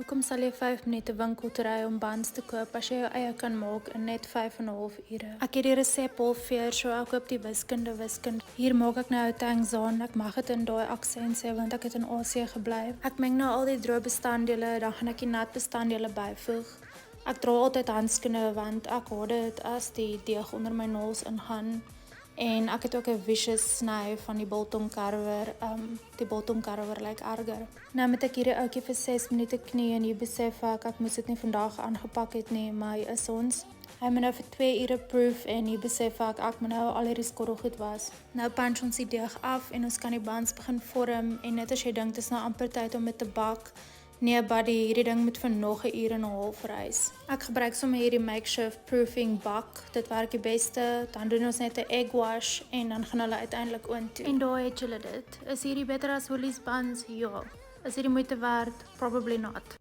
Hoekom sal jy 5 minute winkel toe ry om buns te koop as jy jou eie kan maak in net 5,5 ure? Ek het die resep halfveer, so ek koop die wiskunde. Hier maak ek nou tangzaan. Ek mag dit in daai aksent sê want ek het in Asië gebly. Ek meng nou al die droë bestanddele, dan gaan ek die nat bestanddele byvoeg. Ek dra altyd handskoene want ek haat dit as die deeg onder my naels ingaan. En ek het ook 'n vicious sny van die biltong karver. Die biltong karver lyk erger. Nou moet ek hierdie ouetjie vir 6 minute knie en hier besef ek moes dit nie vandag aangepak het nie, maar hy is ons. Hy moet nou vir 2 ure proef en hier besef ek moet nou al hierdie skorrelgoed was. Nou punch ons die deeg af en ons kan die buns begin vorm en net as jy dink dit is nou amper tyd om dit te bak. Nee buddy, hierdie ding moet vir nog 'n uur en 'n half reis. Ek gebruik sommer hierdie makeshift proofing bak. Dit werk die beste. Dan doen ons net 'n egg wash en dan gaan hulle uiteindelik oontoe. En daar het julle dit. Is hierdie beter as Woolies buns? Ja. Is hierdie moeite werd? Probably not.